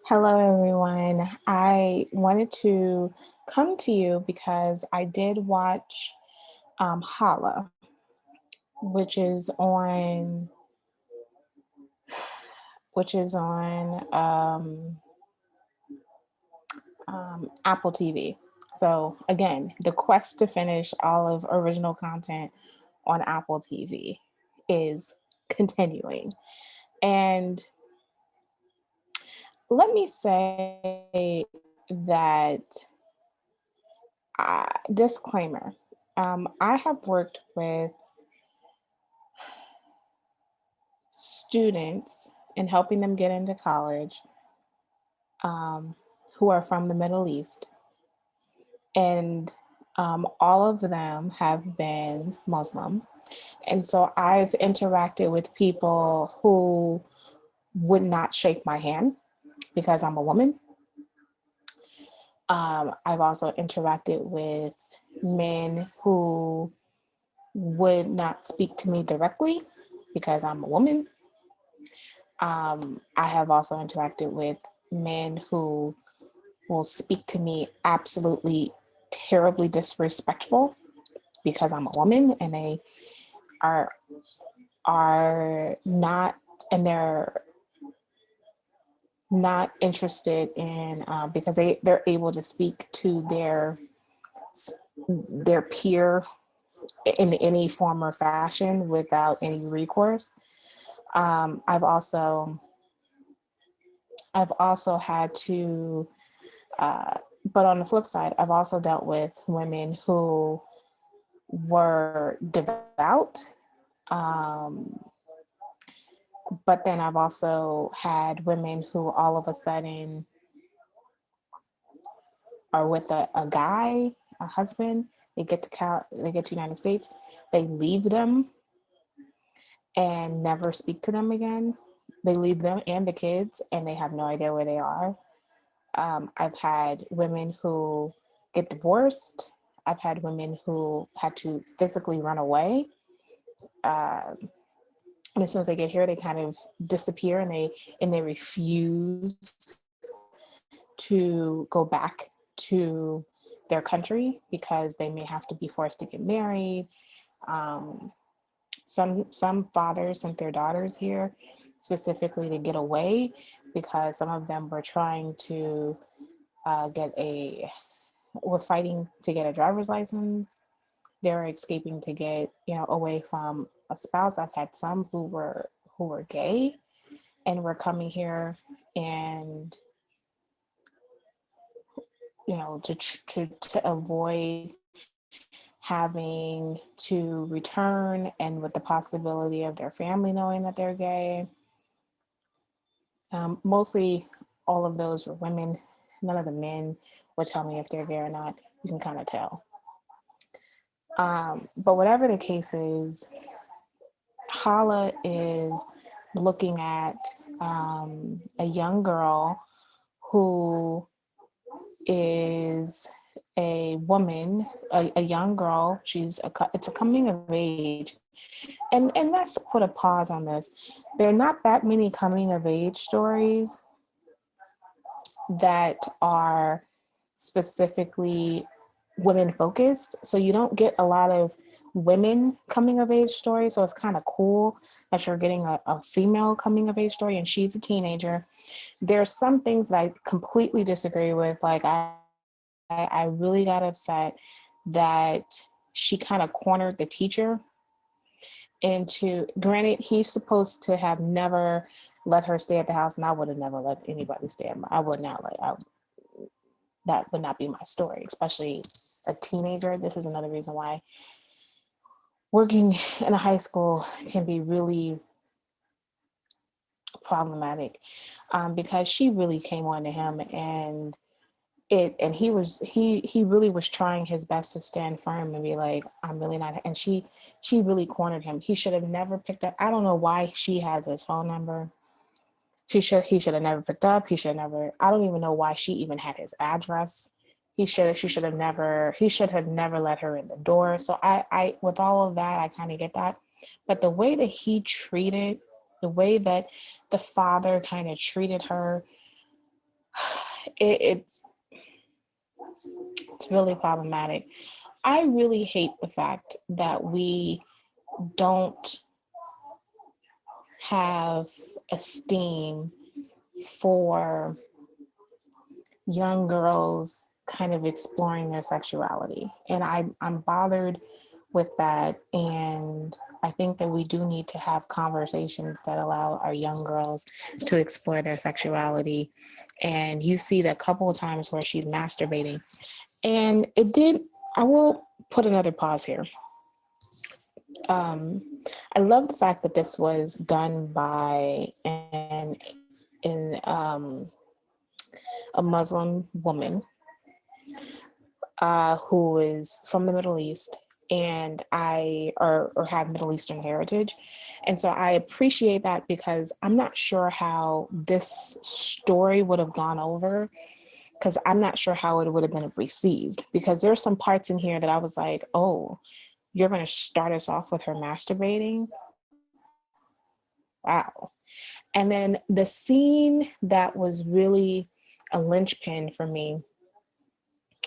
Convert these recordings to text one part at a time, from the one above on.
Hello, everyone. I wanted to come to you because I did watch Hala, which is on which is on Apple TV. So again, the quest to finish all of original content on Apple TV is continuing. And let me say that disclaimer. I have worked with students and helping them get into college um, who are from the Middle East. And all of them have been Muslim. And so I've interacted with people who would not shake my hand because I'm a woman. I've also interacted with men who would not speak to me directly because I'm a woman. I have also interacted with men who will speak to me absolutely terribly disrespectful because I'm a woman, and they are not, and they're not interested in because they're able to speak to their peer in any form or fashion without any recourse. Um, I've also I've also had to, but on the flip side, I've also dealt with women who were devout. Um, but then I've also had women who all of a sudden are with a guy, a husband. They get to United States. They leave them and never speak to them again. They leave them and the kids, and they have no idea where they are. I've had women who get divorced. I've had women who had to physically run away. Uh, and as soon as they get here, they kind of disappear, and they refuse to go back to their country because they may have to be forced to get married. Um, some fathers sent their daughters here specifically to get away because some of them were trying to get a were fighting to get a driver's license. They're escaping to get away from a spouse. I've had some who were gay and were coming here and to avoid having to return and with the possibility of their family knowing that they're gay. Mostly all of those were women. None of the men would tell me if they're gay or not. You can kind of tell. But whatever the case is, Hala is looking at a young girl who is a woman, a young girl. It's a coming of age, and let's put a pause on this. There are not that many coming of age stories that are specifically women focused. So you don't get a lot of women coming of age stories. So it's kind of cool that you're getting a female coming of age story and she's a teenager. There's some things that I completely disagree with. Like I really got upset that she kind of cornered the teacher into, granted, he's supposed to have never let her stay at the house, and I would have never let anybody stay at I would not that would not be my story, especially a teenager. This is another reason why working in a high school can be really problematic, because she really came on to him, and he really was trying his best to stand firm and be like, I'm really not. And she really cornered him. He should have never picked up. I don't know why she has his phone number. He should have never picked up. He should have never. I don't even know why she even had his address. She should have never. He should have never let her in the door. So I with all of that, I kind of get that. But the way that he treated, the way that the father kind of treated her, it's really problematic. I really hate the fact that we don't have esteem for young girls kind of exploring their sexuality. And I'm bothered with that. And I think that we do need to have conversations that allow our young girls to explore their sexuality. And you see that couple of times where she's masturbating. And it did, I will put another pause here. Um, I love the fact that this was done by a Muslim woman who is from the Middle East and or have Middle Eastern heritage. And so I appreciate that because I'm not sure how this story would have gone over because I'm not sure how it would have been received because there's some parts in here that I was like, oh, you're going to start us off with her masturbating. Wow. And then the scene that was really a linchpin for me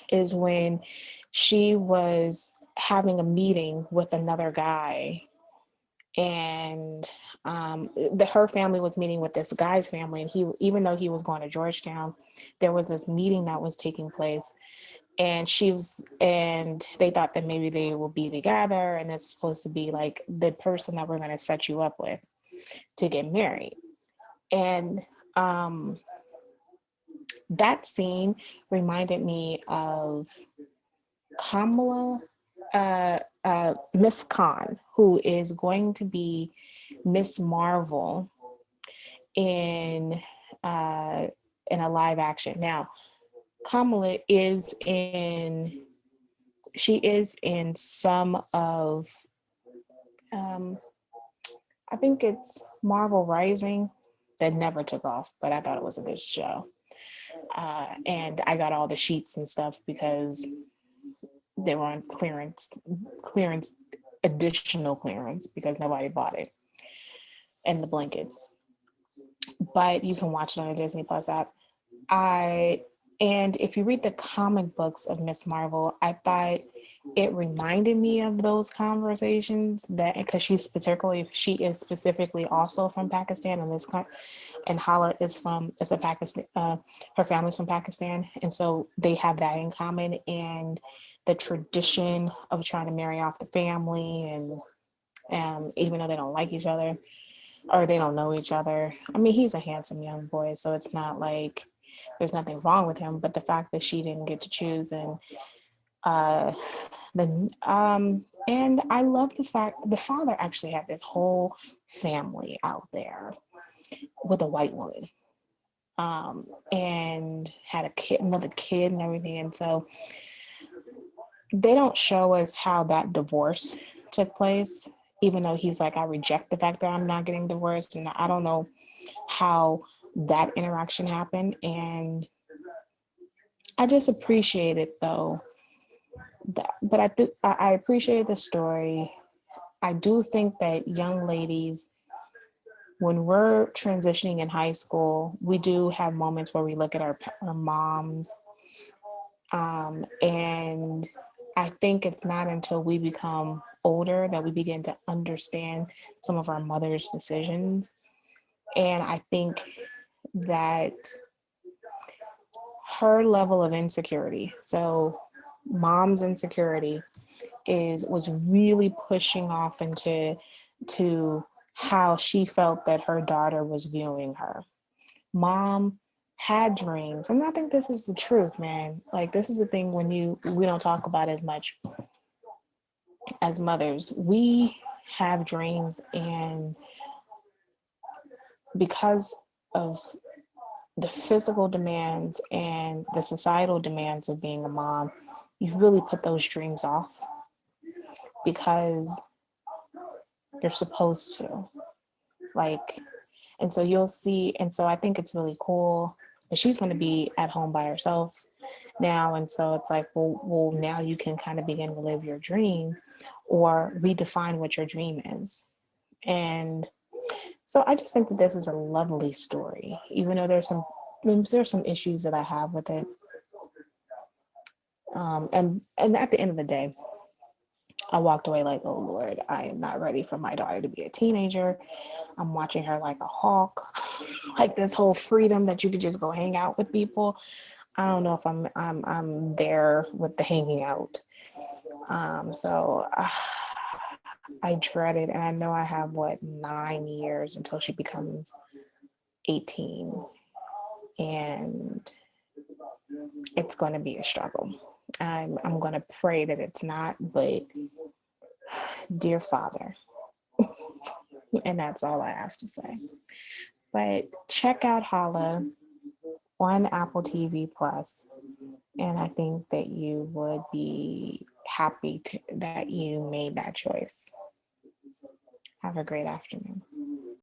is when she was having a meeting with another guy and her family was meeting with this guy's family, and he, even though he was going to Georgetown, there was this meeting that was taking place, and they thought that maybe they will be together, and it's supposed to be like the person that we're going to set you up with to get married. And that scene reminded me of Kamala, Miss Khan, who is going to be Miss Marvel in uh, in a live action. Now, Kamala she is in some of, um, I think it's Marvel Rising that never took off, but I thought it was a good show. And I got all the sheets and stuff because they were on clearance, additional clearance because nobody bought it, and the blankets. But you can watch it on the Disney Plus app. I and if you read the comic books of Miss Marvel, I thought it reminded me of those conversations that because she is specifically also from Pakistan, and Hala is a Pakistan, her family's from Pakistan, and so they have that in common, and the tradition of trying to marry off the family, and even though they don't like each other or they don't know each other. I mean, he's a handsome young boy, so it's not like there's nothing wrong with him, but the fact that she didn't get to choose, uh and I love the fact the father actually had this whole family out there with a white woman, and had another kid and everything. And so they don't show us how that divorce took place, even though he's like, I reject the fact that I'm not getting divorced. And I don't know how that interaction happened. And I just appreciate it though. But I appreciate the story. I do think that young ladies, when we're transitioning in high school, we do have moments where we look at our moms. And I think it's not until we become older that we begin to understand some of our mother's decisions. And I think that her level of insecurity, so mom's insecurity, was really pushing off to how she felt that her daughter was viewing her. Mom had dreams, and I think this is the truth, man. Like, this is the thing when we don't talk about as much as mothers. We have dreams, and because of the physical demands and the societal demands of being a mom, you really put those dreams off because you're supposed to. Like, and so you'll see, and so I think it's really cool that she's going to be at home by herself now. And so it's like, well, now you can kind of begin to live your dream or redefine what your dream is. And so I just think that this is a lovely story, even though there's some there's some issues that I have with it. And at the end of the day, I walked away like, oh Lord, I am not ready for my daughter to be a teenager. I'm watching her like a hawk, like this whole freedom that you could just go hang out with people. I don't know if I'm there with the hanging out. So I dread it, and I know I have 9 years until she becomes 18, and it's going to be a struggle. I'm going to pray that it's not, but dear Father, and that's all I have to say. But check out Hala on Apple TV Plus, and I think that you would be happy that you made that choice. Have a great afternoon.